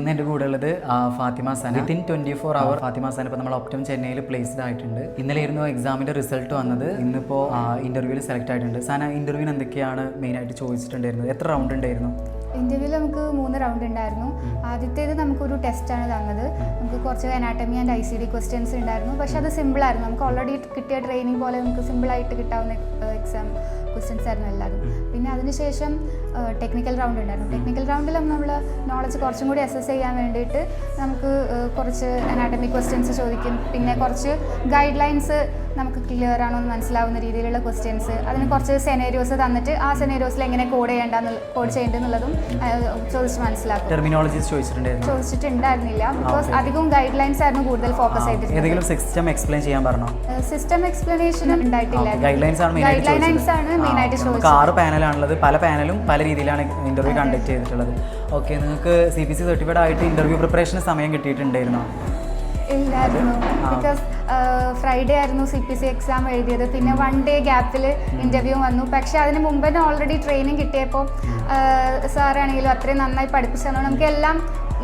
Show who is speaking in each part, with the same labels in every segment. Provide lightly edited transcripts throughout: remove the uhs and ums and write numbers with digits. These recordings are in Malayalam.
Speaker 1: ഇന്ന് എൻ്റെ കൂടെ ഉള്ളത് ഫാത്തിമ സന. വിത്തിൻ 24 hours ഫാത്തിമ സന ഇപ്പോൾ നമ്മൾ ഒപ്റ്റം ചെന്നൈയിൽ പ്ലേസ്ഡ് ആയിട്ടുണ്ട്. ഇന്നലെയായിരുന്നു എക്സാമിൻ്റെ റിസൾട്ട് വന്നത്. ഇന്നിപ്പോൾ ഇൻ്റർവ്യൂവിൽ സെലക്ട് ആയിട്ടുണ്ട്. സന, ഇൻ്റർവ്യൂവിന് എന്തൊക്കെയാണ് മെയിനായിട്ട് ചോദിച്ചിട്ടുണ്ടായിരുന്നത്? എത്ര റൗണ്ട് ഉണ്ടായിരുന്നു?
Speaker 2: ഇൻ്റർവ്യൂവിൽ നമുക്ക് 3 റൗണ്ട് ഉണ്ടായിരുന്നു. ആദ്യത്തേത് നമുക്കൊരു ടെസ്റ്റാണ് തന്നത്. നമുക്ക് കുറച്ച് അനാട്ടമി ആൻഡ് ICD ക്വസ്റ്റ്യൻസ് ഉണ്ടായിരുന്നു. പക്ഷെ അത് സിമ്പിളായിരുന്നു. നമുക്ക് ഓൾറെഡി കിട്ടിയ ട്രെയിനിങ് പോലെ നമുക്ക് സിമ്പിളായിട്ട് കിട്ടാവുന്ന എക്സാം ക്വസ്റ്റ്യൻസ് ആയിരുന്നു എല്ലാതും. പിന്നെ അതിനുശേഷം ടെക്നിക്കൽ റൗണ്ട് ഉണ്ടായിരുന്നു. ടെക്നിക്കൽ റൗണ്ടിൽ നമ്മൾ നോളജ് കുറച്ചും കൂടി അസസ് ചെയ്യാൻ വേണ്ടിയിട്ട് നമുക്ക് കുറച്ച് അനാട്ടമി ക്വസ്റ്റ്യൻസ് ചോദിക്കും. പിന്നെ കുറച്ച് ഗൈഡ് ലൈൻസ് നമുക്ക് ക്ലിയർ ആണോ എന്ന് മനസ്സിലാവുന്ന രീതിയിലുള്ള ക്വസ്റ്റ്യൻസ്, അതിന് കുറച്ച് സെനേരിയോസ് തന്നിട്ട് ആ സെനേരിയോസിൽ എങ്ങനെ കോഡ് ചെയ്യേണ്ടതെന്നുള്ളതും ചോദിച്ച് മനസ്സിലാക്കും.
Speaker 1: ടെർമിനോളജീസ്
Speaker 2: ചോദിച്ചിട്ടുണ്ടായിരുന്നില്ല. ബിക്കോസ് അധികവും ഗൈഡ് ലൈൻസ് ആയിരുന്നു കൂടുതൽ ഫോക്കസ് ചെയ്തിട്ടുള്ളത്.
Speaker 1: സിസ്റ്റം എക്സ്പ്ലെയിൻ ചെയ്യാൻ പറഞ്ഞോ?
Speaker 2: സിസ്റ്റം എക്സ്പ്ലനേഷൻ ഉണ്ടായിട്ടില്ല.
Speaker 1: ഗൈഡ് ലൈൻസ് ആണ്
Speaker 2: മെയിനായിട്ട് ചോദിച്ചത്.
Speaker 1: 6 പാനലാണുള്ളത്. പല പാനലും പല രീതിയിലാണ് ഇന്റർവ്യൂ കണ്ടക്ട് ചെയ്തിട്ടുള്ളത്. ഓക്കെ, നിങ്ങൾക്ക് CPC സർട്ടിഫൈഡ് ആയിട്ട് ഇന്റർവ്യൂ പ്രിപ്പറേഷന് സമയം കിട്ടിയിട്ടുണ്ടായിരുന്നോ?
Speaker 2: ഇല്ലായിരുന്നു. ബിക്കോസ് ഫ്രൈഡേ ആയിരുന്നു CPC എക്സാം എഴുതിയത്. പിന്നെ 1 day ഗ്യാപ്പിൽ ഇൻ്റർവ്യൂ വന്നു. പക്ഷേ അതിന് മുമ്പ് തന്നെ ഓൾറെഡി ട്രെയിനിങ് കിട്ടിയപ്പോൾ സാറാണെങ്കിലും അത്രയും നന്നായി പഠിപ്പിച്ചു തന്നു. നമുക്ക് എല്ലാം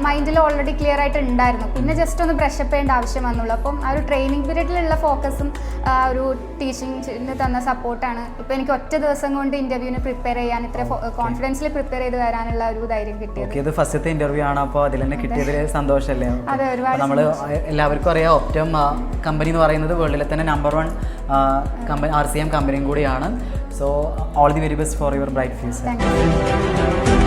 Speaker 2: മൈൻഡിൽ ഓൾറെഡി ക്ലിയർ ആയിട്ട് ഉണ്ടായിരുന്നു. പിന്നെ ജസ്റ്റ് ഒന്ന് ബ്രഷപ്പ് ചെയ്യേണ്ട ആവശ്യം വന്നുള്ളൂ. അപ്പം ആ ഒരു ട്രെയിനിങ് പീരീഡിലുള്ള ഫോക്കസും ആ ഒരു ടീച്ചിങ്ങിന് തന്ന സപ്പോർട്ടാണ് ഇപ്പോൾ എനിക്ക് ഒറ്റ ദിവസം കൊണ്ട് ഇൻ്റർവ്യൂവിന് പ്രിപ്പയർ ചെയ്യാൻ ഇത്ര കോൺഫിഡൻസിൽ പ്രിപ്പയർ ചെയ്ത് വരാനുള്ള ഒരു ധൈര്യം കിട്ടിയത്.
Speaker 1: ഇത് ഫസ്റ്റത്തെ ഇൻ്റർവ്യൂ ആണ്, അപ്പോൾ അതിൽ തന്നെ കിട്ടിയതിൽ സന്തോഷമല്ലേ?
Speaker 2: അതെ, ഒരുപാട്.
Speaker 1: നമ്മൾ എല്ലാവർക്കും അറിയാം, ഒപ്റ്റം കമ്പനി എന്ന് പറയുന്നത് വേൾഡിലെ തന്നെ നമ്പർ 1 കമ്പനി RCM കമ്പനിയും കൂടിയാണ്. So all the very best for your bright future.
Speaker 2: Thank you.